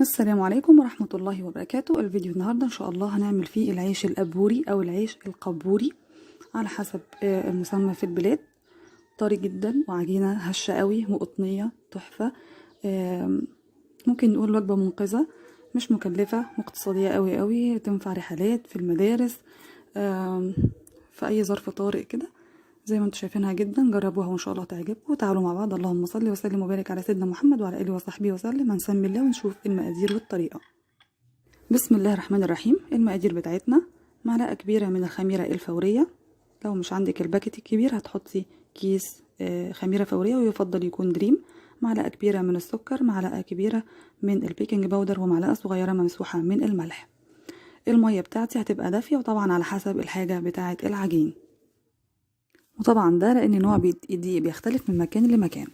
السلام عليكم ورحمة الله وبركاته. الفيديو النهاردة إن شاء الله هنعمل فيه العيش الأبوري أو العيش القبوري على حسب المسمى في البلاد. طري جدا وعجينة هشة قوي وقطنية تحفة. ممكن نقول وجبة منقذة، مش مكلفة واقتصادية قوي قوي، تنفع رحلات في المدارس، في أي ظرف طارئ كده. زي ما انتم شايفينها جدا، جربوها وان شاء الله تعجبكم. تعالوا مع بعض، اللهم صل وسلم وبارك على سيدنا محمد وعلى اله وصحبه وسلم. هنسمي الله ونشوف المقادير والطريقه. بسم الله الرحمن الرحيم. المقادير بتاعتنا: معلقه كبيره من الخميره الفوريه. لو مش عندك الباكت الكبير هتحطي كيس خميره فوريه، ويفضل يكون دريم. معلقه كبيره من السكر، معلقه كبيره من البيكنج باودر، ومعلقه صغيره ممسوحه من الملح. الميه بتاعتي هتبقى دافيه، وطبعا على حسب الحاجه بتاعه العجين. وطبعا ده لان نوع الدقيق بيختلف من مكان لمكان.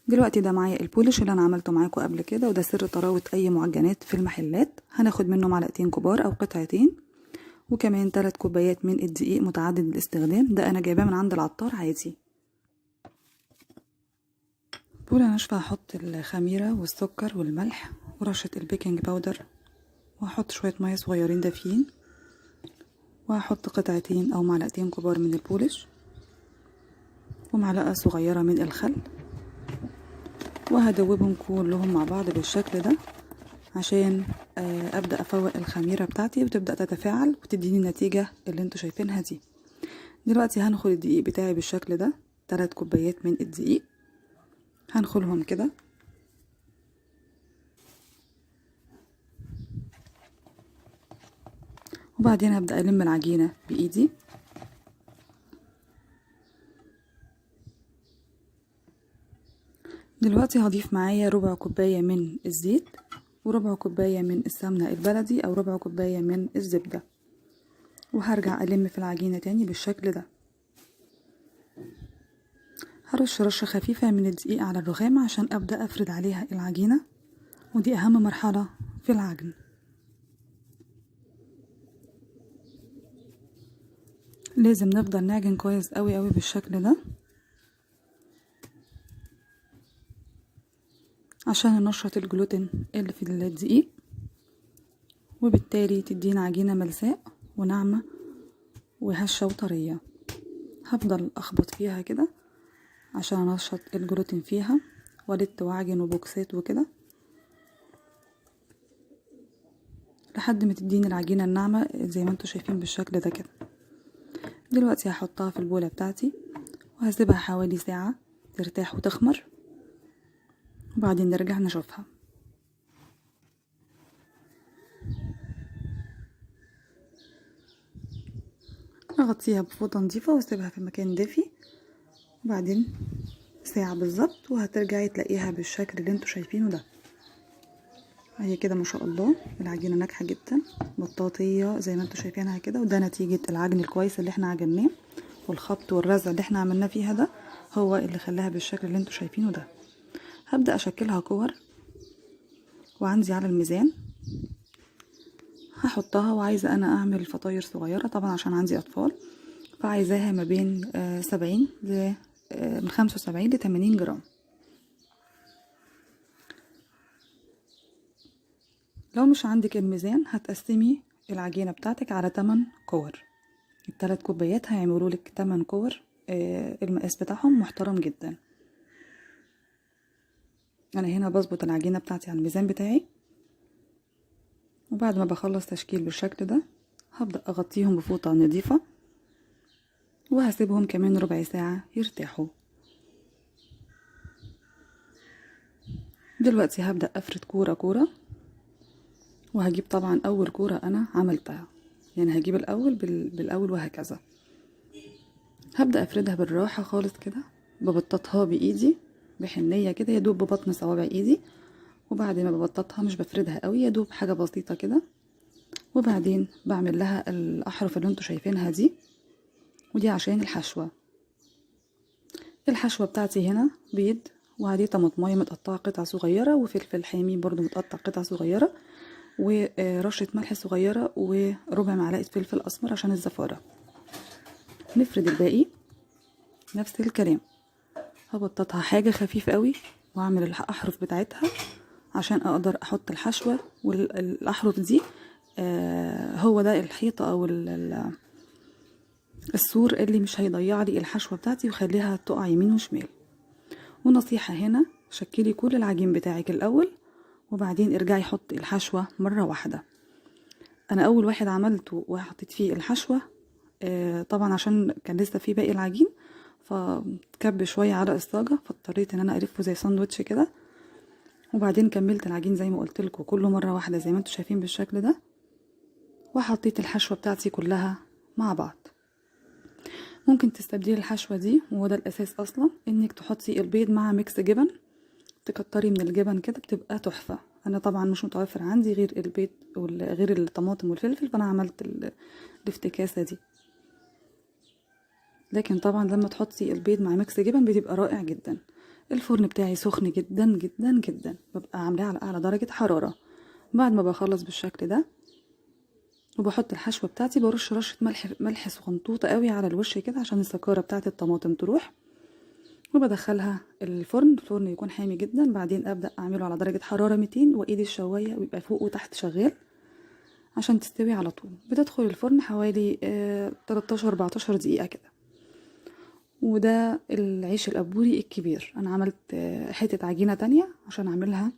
دلوقتي ده معايا البولش اللي انا عملته معاكم قبل كده، وده سر طراوة اي معجنات في المحلات. هناخد منه معلقتين كبار او قطعتين، وكمان 3 كوبايات من الدقيق متعدد الاستخدام، ده انا جايباه من عند العطار عادي. بولة ناشفة هحط الخميرة والسكر والملح ورشة البيكنج باودر، وهحط شوية مية صغيرين دافيين، وهحط قطعتين او معلقتين كبار من البولش، ومعلقة صغيرة من الخل، وهدوبهم كلهم مع بعض بالشكل ده عشان ابدا افوق الخميره بتاعتي وتبدا تتفاعل وتديني النتيجه اللي انتوا شايفينها دي. دلوقتي هنخل الدقيق بتاعي بالشكل ده، 3 كوبايات من الدقيق هنخلهم كده، وبعدين هبدا الم العجينه بايدي. دلوقتي هضيف معايا ربع كوبايه من الزيت، وربع كوبايه من السمنه البلدي او ربع كوبايه من الزبده، وهرجع الم في العجينه تاني بالشكل ده. هرش رشة خفيفة من الدقيق على الرخام عشان ابدأ افرد عليها العجينة، ودي اهم مرحلة في العجن. لازم نفضل نعجن كويس قوي قوي بالشكل ده عشان ننشط الجلوتين اللي في الدقيق، وبالتالي تدينا عجينة ملساء وناعمة وهشة وطرية. هفضل اخبط فيها كده عشان انشط الجلوتين فيها، ولت واعجن وبوكسات وكده لحد ما تديني العجينة الناعمة زي ما انتوا شايفين بالشكل ده كده. دلوقتي هحطها في البولة بتاعتي وهسيبها حوالي ساعة ترتاح وتخمر، وبعدين نرجع نشوفها. اغطيها بفوطة نظيفة واسيبها في مكان دافي، وبعدين ساعة بالظبط وهترجعي تلاقيها بالشكل اللي انتوا شايفينه ده. هي كده ما شاء الله العجينة ناجحة جدا، مطاطية زي ما انتوا شايفينها كده، وده نتيجة العجن الكويس اللي احنا عجناه، والخبط والرزع اللي احنا عملناه فيها ده هو اللي خلاها بالشكل اللي انتوا شايفينه ده. هبدأ اشكلها كور، وعندي على الميزان هحطها، وعايزة انا اعمل فطاير صغيرة طبعا عشان عندي اطفال، فعايزاها ما بين 70 من 75 ل 80 جرام. لو مش عندك الميزان هتقسمي العجينة بتاعتك على 8 كور. ال3 كوبايات هيعملوا لك 8 كور، المقاس بتاعهم محترم جدا. انا هنا بظبط العجينة بتاعتي على الميزان بتاعي، وبعد ما بخلص تشكيل بالشكل ده هبدأ اغطيهم بفوطة نظيفة، وهسيبهم كمان ربع ساعة يرتاحوا. دلوقتي هبدأ افرد كورة كورة، وهجيب طبعا اول كورة انا عملتها، يعني هجيب الاول بالاول وهكذا. هبدأ افردها بالراحة خالص كده، ببططها بايدي بحنية كده، يدوب ببطن صوابع ايدي، وبعد ما ببططها مش بفردها قوي، يدوب حاجة بسيطة كده، وبعدين بعمل لها الاحرف اللي انتوا شايفينها دي، ودي عشان الحشوة. الحشوة بتاعتي هنا بيض، وعليه طماطمايه متقطعة قطع صغيرة، وفلفل حامي برضو متقطع قطع صغيرة، ورشة ملح صغيرة، وربع معلقة فلفل اسمر عشان الزفارة. نفرد الباقي نفس الكلام، هبططها حاجة خفيفة قوي، واعمل الاحرف بتاعتها عشان اقدر احط الحشوة والاحرف دي. هو ده الحيطة او السور اللي مش هيضيع لي الحشوة بتاعتي ويخليها تقع يمين وشمال. ونصيحة هنا، شكلي كل العجين بتاعك الاول وبعدين ارجعي حطي الحشوة مرة واحدة. انا اول واحد عملته وحطيت فيه الحشوة طبعا عشان كان لسه فيه باقي العجين فكب شوية على الصاجة، فاضطريت ان انا الفه زي ساندوتش كده. وبعدين كملت العجين زي ما قلت لكم كله مرة واحدة زي ما انتم شايفين بالشكل ده، وحطيت الحشوة بتاعتي كلها مع بعض. ممكن تستبدلي الحشوة دي، وهو ده الاساس اصلا، انك تحطي البيض مع ميكس جبن، تكتري من الجبن كده بتبقى تحفة. انا طبعا مش متوفر عندي غير البيض غير الطماطم والفلفل، فانا عملت الافتكاسة دي. لكن طبعا لما تحطي البيض مع ميكس جبن بتبقى رائع جدا. الفرن بتاعي سخن جدا جدا جدا، ببقى عاملاه على اعلى درجة حرارة. بعد ما بخلص بالشكل ده وبحط الحشوة بتاعتي، برش رشة ملح صغنطوطة قوي على الوش كده عشان الزكارة بتاعت الطماطم تروح، وبدخلها الفرن يكون حامي جدا. بعدين ابدا اعمله على درجة حرارة 200 وايدي الشواية ويبقى فوق وتحت شغال عشان تستوي على طول. بتدخل الفرن حوالي 13-14 دقيقة كده. وده العيش الأبوري الكبير. انا عملت حتة عجينة تانية عشان اعملها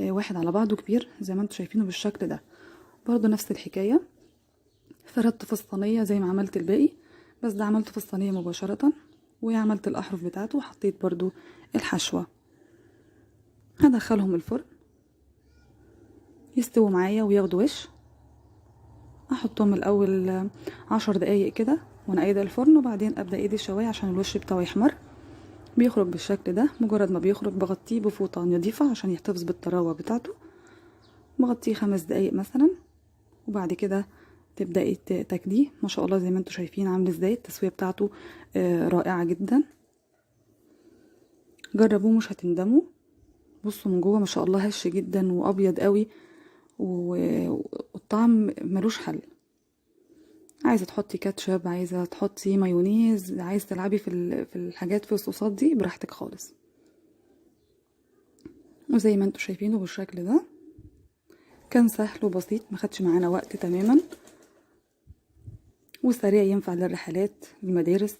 واحد على بعضه كبير زي ما انتم شايفينه بالشكل ده. برضو نفس الحكاية، فردت في الصينية زي ما عملت الباقي، بس ده عملته في الصينية مباشرة، وعملت الأحرف بتاعته وحطيت برضو الحشوة. هدخلهم الفرن يستووا معايا وياخدوا وش. احطهم الاول 10 دقايق كده وانا قايده الفرن، وبعدين ابدا ايدي الشوايه عشان الوش بتاعه يحمر. بيخرج بالشكل ده. مجرد ما بيخرج بغطيه بفوطه نظيفه عشان يحتفظ بالطراوه بتاعته. بغطيه 5 دقايق مثلا، وبعد كده تبداي تاكليه. ما شاء الله زي ما انتم شايفين عامل ازاي، التسويه بتاعته رائعه جدا. جربوه مش هتندموا. بصوا من جوه ما شاء الله هش جدا وابيض قوي، والطعم ملوش حل. عايزه تحطي كاتشب، عايزه تحطي مايونيز، عايزه تلعبي في الحاجات في الصوصات دي براحتك خالص. وزي ما انتم شايفينه بالشكل ده، كان سهل وبسيط، ما خدش معانا وقت تماما، وسريع ينفع للرحلات المدارس.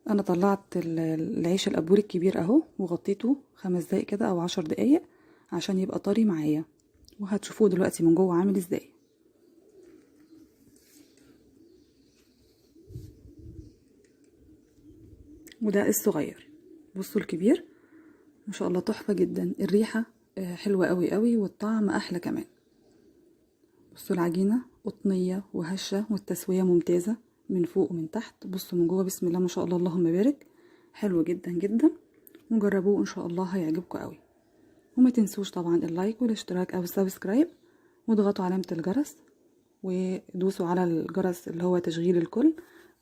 انا طلعت العيش الابوري الكبير اهو وغطيته 5 دقايق كده او 10 دقايق عشان يبقى طري معايا، وهتشوفوه دلوقتي من جوه عامل ازاي. وده الصغير. بصوا الكبير ما شاء الله تحفة جدا. الريحة حلوة قوي قوي والطعم احلى كمان. بصوا العجينة قطنية وهشة والتسوية ممتازة من فوق ومن تحت. بصوا من جوه بسم الله ما شاء الله اللهم بارك، حلو جدا جدا. وجربوه ان شاء الله هيعجبكم قوي. وما تنسوش طبعا اللايك والاشتراك او السبسكرايب، واضغطوا علامة الجرس ودوسوا على الجرس اللي هو تشغيل الكل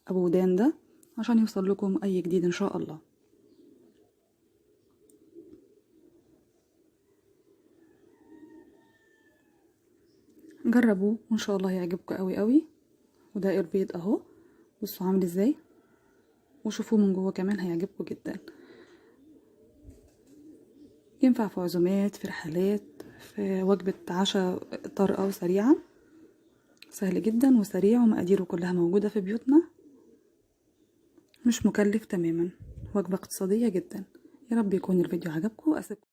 ابو ودان ده عشان يوصل لكم اي جديد ان شاء الله. جربوه وان شاء الله هيعجبكم قوي قوي. وده البيض اهو، بصوا عامل ازاي، وشوفوه من جوه كمان هيعجبكم جدا. ينفع في عزومات، في رحلات، في وجبة عشاء طارئة وسريعة. سهل جدا وسريع ومقاديره كلها موجودة في بيوتنا، مش مكلف تماما، وجبة اقتصادية جدا. يا رب يكون الفيديو عجبكم.